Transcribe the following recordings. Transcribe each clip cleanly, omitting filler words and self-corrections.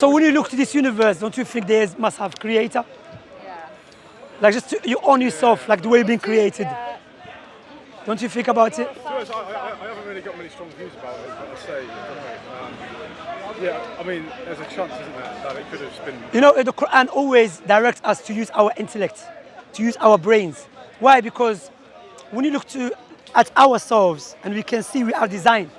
So when you look to this universe, don't you think there must have creator? Yeah. Like just you own yourself, like the way you've been created. Yeah. Don't you think about it? To be honest, I haven't really got many strong views about it, but I say, yeah, I mean, there's a chance, isn't there, that it could have been. You know, the Quran always directs us to use our intellect, to use our brains. Why? Because when you look at ourselves and we can see we are designed,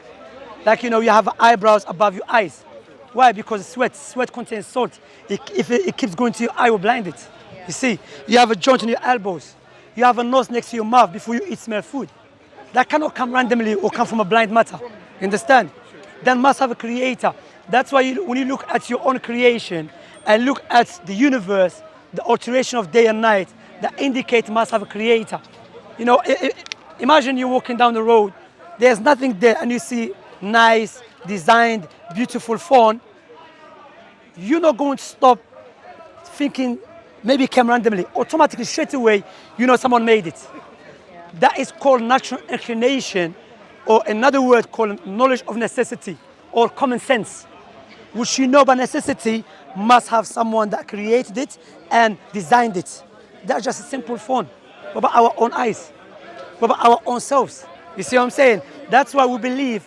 like you have eyebrows above your eyes. Why? Because sweat contains salt. If it keeps going to your eye, will blind it. Yeah. You see, you have a joint in your elbows. You have a nose next to your mouth before you eat, smell food. That cannot come randomly or come from a blind matter. You understand? That must have a creator. That's why when you look at your own creation and look at the universe, the alteration of day and night, that indicate must have a creator. You know, imagine you're walking down the road, there's nothing there, and you see nice, designed, beautiful phone. You're not going to stop thinking maybe it came randomly. Automatically, straight away, someone made it. Yeah. That is called natural inclination, or another word called knowledge of necessity or common sense, which by necessity must have someone that created it and designed it. That's just a simple phone. What about our own eyes? What about our own selves? You see what I'm saying? That's why we believe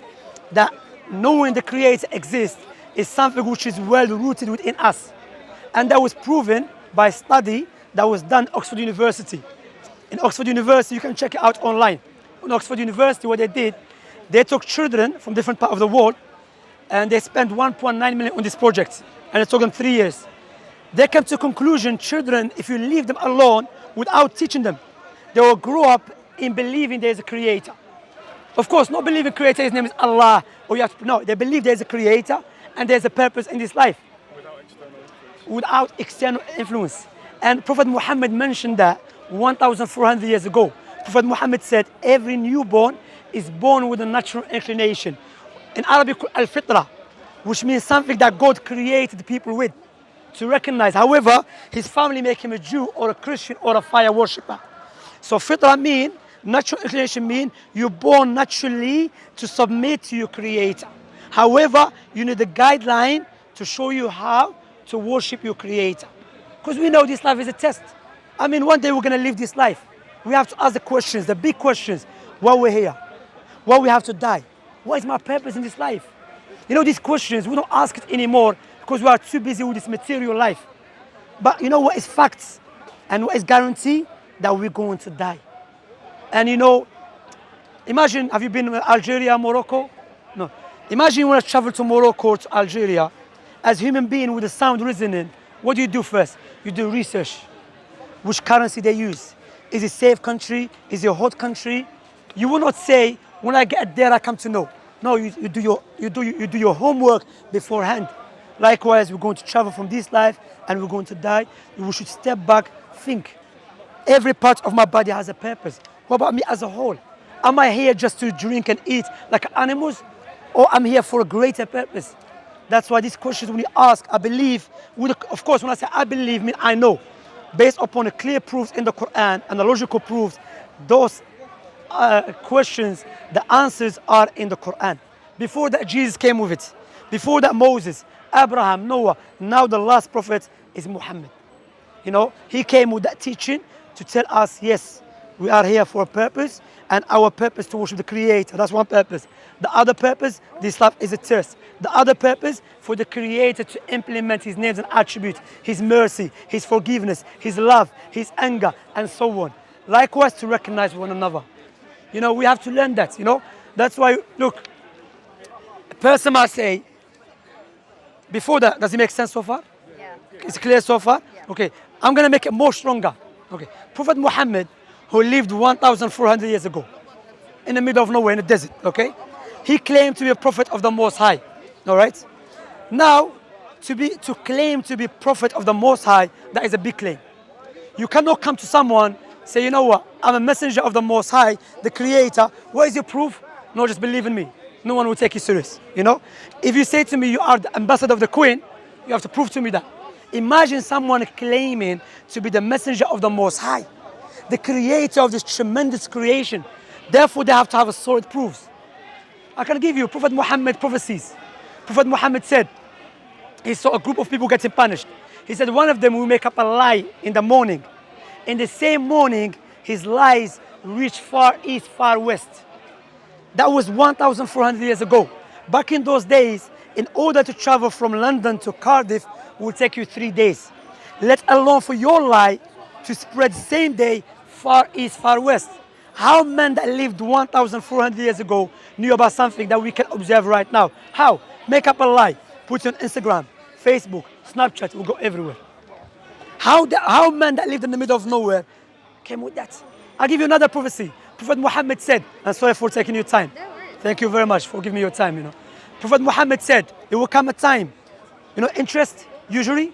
that knowing the creator exists is something which is well rooted within us. And that was proven by a study that was done at Oxford University. In Oxford University, you can check it out online. In Oxford University, what they did, they took children from different parts of the world and they spent 1.9 million on this project. And it took them 3 years. They came to a conclusion, children, if you leave them alone without teaching them, they will grow up in believing there is a creator. Of course, not believing creator, his name is Allah. No, they believe there's a creator and there's a purpose in this life. Without external influence. And Prophet Muhammad mentioned that 1,400 years ago. Prophet Muhammad said every newborn is born with a natural inclination. In Arabic, al-fitra, which means something that God created people with to recognize. However, his family make him a Jew or a Christian or a fire worshipper. So fitra mean, natural inclination mean you're born naturally to submit to your creator. However, you need a guideline to show you how to worship your creator. Because we know this life is a test. I mean, one day we're going to live this life. We have to ask the questions, the big questions. Why we're here? Why we have to die? What is my purpose in this life? These questions, we don't ask it anymore because we are too busy with this material life. But you know what is facts? And what is guarantee? That we're going to die. And imagine, have you been to Algeria, Morocco? No. Imagine you want to travel to Morocco or to Algeria. As a human being with a sound reasoning, what do you do first? You do research. Which currency they use? Is it safe country? Is it a hot country? You will not say, when I get there, I come to know. No, you do your homework beforehand. Likewise, we're going to travel from this life and we're going to die. We should step back, think. Every part of my body has a purpose. What about me as a whole? Am I here just to drink and eat like animals? Or I'm here for a greater purpose? That's why these questions, when you ask, I believe, of course, when I say I believe, mean I know. Based upon the clear proofs in the Quran and the logical proofs, those questions, the answers are in the Quran. Before that, Jesus came with it. Before that, Moses, Abraham, Noah. Now the last prophet is Muhammad. He came with that teaching to tell us, yes, we are here for a purpose, and our purpose to worship the Creator. That's one purpose. The other purpose, this life is a test. The other purpose, for the Creator to implement His names and attributes, His mercy, His forgiveness, His love, His anger, and so on. Likewise, to recognize one another. We have to learn that, That's why, look, a person must say, before that, does it make sense so far? Yeah. It's clear so far? Yeah. Okay, I'm going to make it more stronger. Okay, Prophet Muhammad, who lived 1,400 years ago, in the middle of nowhere in the desert, okay? He claimed to be a prophet of the Most High, all right? Now, to claim to be prophet of the Most High, that is a big claim. You cannot come to someone, say, you know what, I'm a messenger of the Most High, the Creator. What is your proof? No, just believe in me. No one will take you serious, If you say to me, you are the ambassador of the Queen, you have to prove to me that. Imagine someone claiming to be the messenger of the Most High, the creator of this tremendous creation. Therefore, they have to have a solid proofs. I can give you Prophet Muhammad prophecies. Prophet Muhammad said, he saw a group of people getting punished. He said one of them will make up a lie in the morning. In the same morning, his lies reached far east, far west. That was 1,400 years ago. Back in those days, in order to travel from London to Cardiff would take you 3 days. Let alone for your lie to spread same day, far east, far west. How men that lived 1,400 years ago knew about something that we can observe right now? How? Make up a lie, put it on Instagram, Facebook, Snapchat, will go everywhere. How men that lived in the middle of nowhere came with that? I'll give you another prophecy. Prophet Muhammad said, and sorry for taking your time. Thank you very much for giving me your time, Prophet Muhammad said, there will come a time, interest, usually,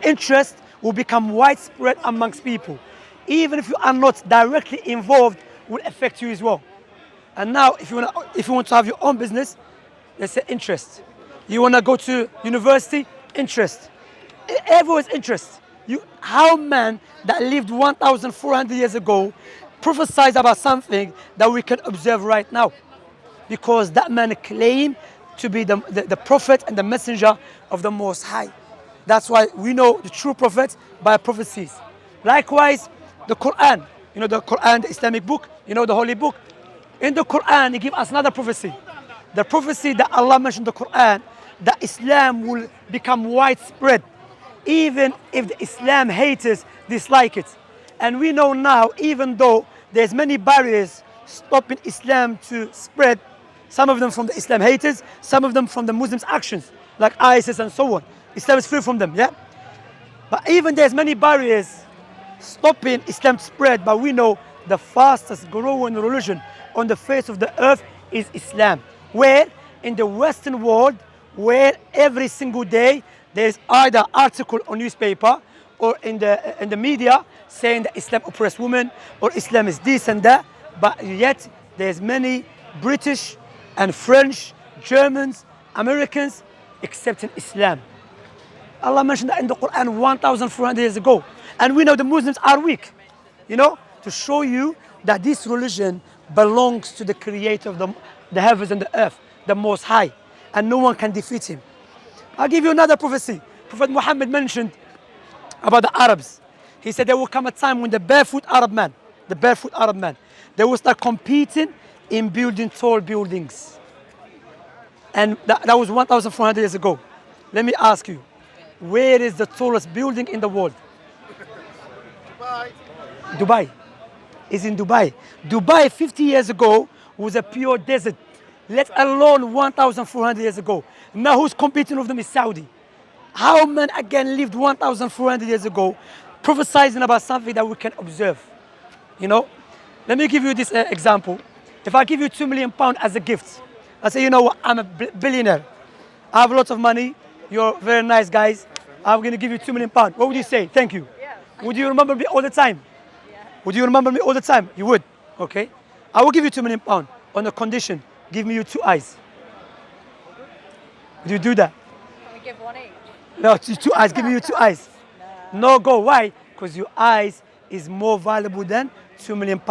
interest will become widespread amongst people. Even if you are not directly involved, will affect you as well. And now, if you want to have your own business, let's say interest. You want to go to university, interest. Everyone's interest. How man that lived 1,400 years ago prophesied about something that we can observe right now. Because that man claimed to be the prophet and the messenger of the Most High. That's why we know the true prophet by prophecies. Likewise, the Quran, the Quran, the Islamic book, the holy book. In the Quran, he gives us another prophecy. The prophecy that Allah mentioned in the Quran, that Islam will become widespread, even if the Islam haters dislike it. And we know now, even though there's many barriers stopping Islam to spread, some of them from the Islam haters, some of them from the Muslims' actions, like ISIS and so on. Islam is free from them, yeah? But even there's many barriers stopping Islam to spread, but we know the fastest growing religion on the face of the earth is Islam. Where? In the Western world, where every single day there's either article on newspaper or in the media saying that Islam oppress women or Islam is this and that, but yet there's many British and French, Germans, Americans accepting Islam. Allah mentioned that in the Quran 1,400 years ago. And we know the Muslims are weak, to show you that this religion belongs to the creator of the heavens and the earth, the Most High, and no one can defeat him. I'll give you another prophecy. Prophet Muhammad mentioned about the Arabs. He said there will come a time when the barefoot Arab man, they will start competing in building tall buildings. And that was 1,400 years ago. Let me ask you, where is the tallest building in the world? Dubai. Is in Dubai. Dubai 50 years ago was a pure desert, let alone 1,400 years ago. Now who's competing with them is Saudi. How men again lived 1,400 years ago, prophesizing about something that we can observe. Let me give you this example. If I give you £2 million as a gift, I say, what, I'm a billionaire. I have lots of money. You're very nice guys. I'm going to give you £2 million. What would you say? Thank you. Yeah. Would you remember me all the time? Yeah. Would you remember me all the time? You would. Okay. I will give you £2 million on the condition, give me your 2 eyes. Would you do that? Can we give one each? No, 2 eyes. Give me your 2 eyes. No go. Why? Because your eyes is more valuable than £2 million.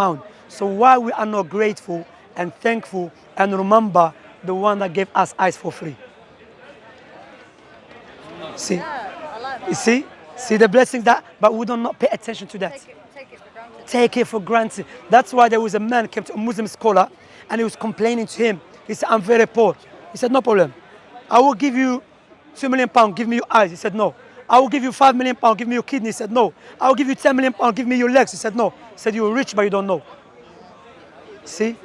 So why we are not grateful and thankful and remember the one that gave us eyes for free? See? Yeah, I like that. You see? See the blessings but we do not pay attention to that. Take it for granted. Take it for granted. That's why there was a man came to a Muslim scholar and he was complaining to him. He said, I'm very poor. He said, no problem. I will give you £2 million, give me your eyes. He said, no. I will give you £5 million, give me your kidney. He said, no. I will give you £10 million, give me your legs. He said, no. He said, you're rich, but you don't know. See?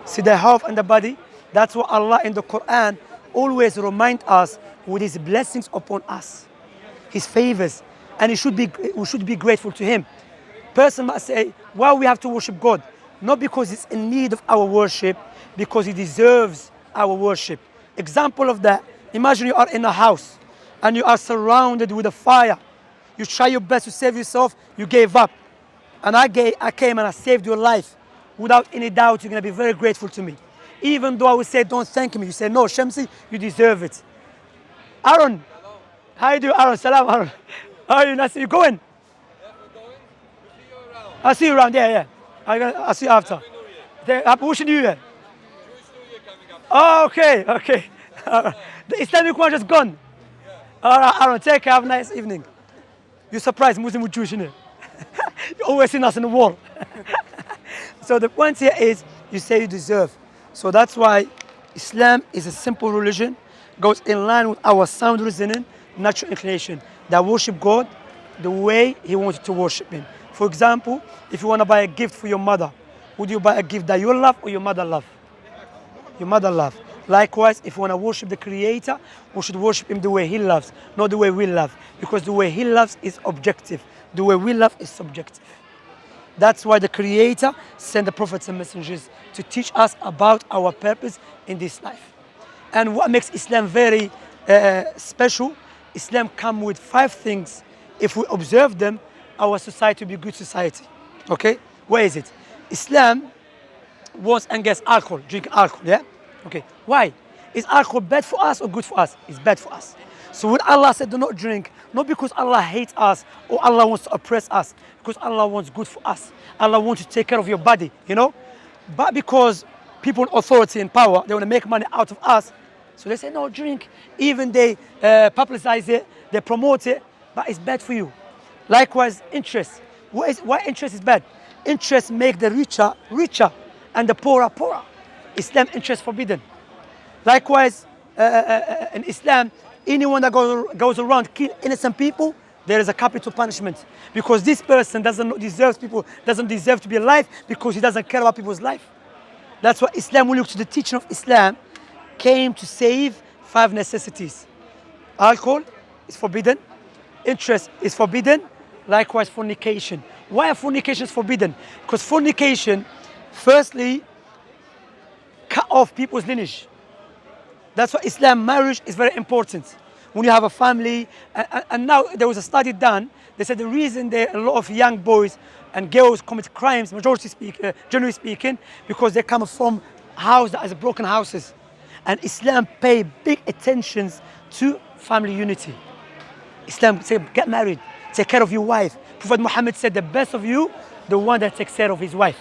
See the health and the body? That's what Allah in the Quran always remind us with His blessings upon us. His favors. And we should be grateful to Him. Person must say, why we have to worship God? Not because He's in need of our worship, because He deserves our worship. Example of that, imagine you are in a house and you are surrounded with a fire. You try your best to save yourself, you gave up. And I came and I saved your life. Without any doubt, you're going to be very grateful to me. Even though I would say, don't thank me. You say, no, Shamsi, you deserve it. Aaron, how you doing, Aaron? Salam, Aaron. How are you? Nice. You going? Yeah, we're going. We'll see you around. I'll see you around. Yeah. I'll see you after. Happy New Year. Jewish New Year coming up. Oh, okay. The Islamic one just gone. All right, Aaron, take care. Have a nice evening. You're surprised Muslim with Jewish, innit? You always seen us in the war. So the point here is you say you deserve. So that's why Islam is a simple religion, goes in line with our sound reasoning, natural inclination, that worship God the way He wants to worship Him. For example, if you want to buy a gift for your mother, would you buy a gift that you love or your mother love? Your mother love. Likewise, if you want to worship the Creator, we should worship Him the way He loves, not the way we love. Because the way He loves is objective. The way we love is subjective. That's why the Creator sent the prophets and messengers to teach us about our purpose in this life. And what makes Islam very special, Islam comes with 5 things. If we observe them, our society will be a good society. Okay? Where is it? Islam wants against alcohol, drinking alcohol, yeah? Okay. Why? Is alcohol bad for us or good for us? It's bad for us. So when Allah said do not drink, not because Allah hates us or Allah wants to oppress us, because Allah wants good for us. Allah wants to take care of your body, you know? But because people in authority and power, they want to make money out of us, so they say no, drink. Even they publicize it, they promote it, but it's bad for you. Likewise, interest. Why interest is bad? Interest make the richer richer and the poorer poorer. Islam interest forbidden. Likewise, in Islam, anyone that goes around kill innocent people, there is a capital punishment, because this person doesn't deserve to be alive because he doesn't care about people's life. That's why Islam, when you look to the teaching of Islam, came to save 5 necessities. Alcohol is forbidden. Interest is forbidden. Likewise, fornication. Why are fornication forbidden? Because fornication, firstly, cut off people's lineage. That's why Islam marriage is very important. When you have a family, and now there was a study done, they said the reason there are a lot of young boys and girls commit crimes, generally speaking, because they come from houses that are broken houses. And Islam pay big attention to family unity. Islam said, get married, take care of your wife. Prophet Muhammad said, the best of you, the one that takes care of his wife.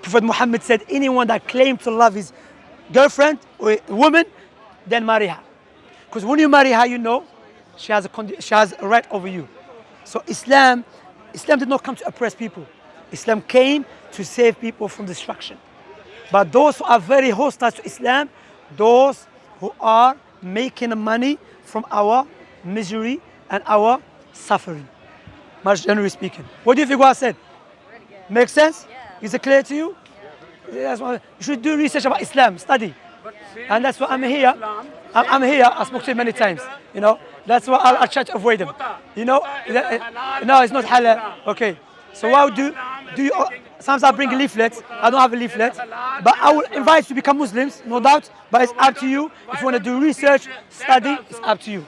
Prophet Muhammad said, anyone that claims to love his girlfriend or a woman, then marry her. Because when you marry her, you know she has a right over you. So Islam did not come to oppress people. Islam came to save people from destruction. But those who are very hostile to Islam, those who are making money from our misery and our suffering, much generally speaking. What do you think what I said? Really good. Makes sense? Yeah. Is it clear to you? That's why you should do research about Islam, study. And that's why I'm here. I'm here. I spoke to you many times. You know, that's why I'll try to avoid them. You know, no, it's not halal. Okay. So what do you? Sometimes I bring leaflets. I don't have a leaflet, but I will invite you to become Muslims, no doubt. But it's up to you. If you want to do research, study, it's up to you.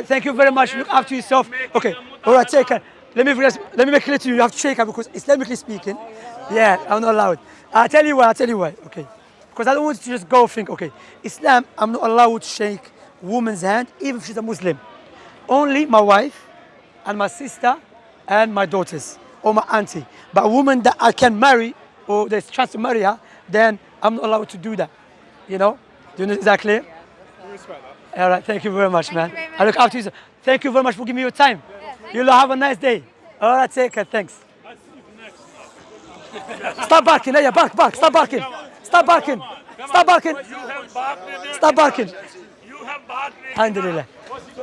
Thank you very much. Look after yourself. Okay. All right. Take care. Let me make clear to you. You have to shake her because Islamically speaking, yeah, I'm not allowed. I'll tell you why. Okay. Because I don't want you to just go think, okay, Islam, I'm not allowed to shake a woman's hand, even if she's a Muslim. Only my wife and my sister and my daughters or my auntie. But a woman that I can marry or there's a chance to marry her, then I'm not allowed to do that. You know? Do you know exactly? We respect that. All right, thank you very much, Thank man. you very much. I look after you. Thank you very much for giving me your time. Yeah, thank You'll have a nice day. All right, take care. Thanks. Stop barking. Yeah, bark. Stop barking. Stop barking. Stop barking. Stop barking. Alhamdulillah.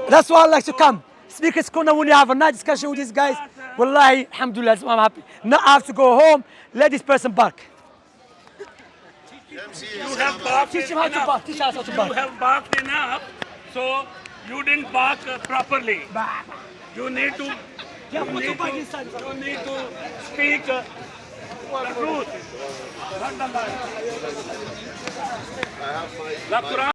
That's why I like to come. Speakers corner when you have a nice discussion with these guys. Wallahi, alhamdulillah, that's why I'm happy. Now I have to go home, let this person bark. You have barked Teach him how to enough. bark. Teach us how to bark. You have barked enough, so you didn't bark properly. You need to. Yeah, You put your need bark to, inside. you need to speak the truth. Not the lie. The Quran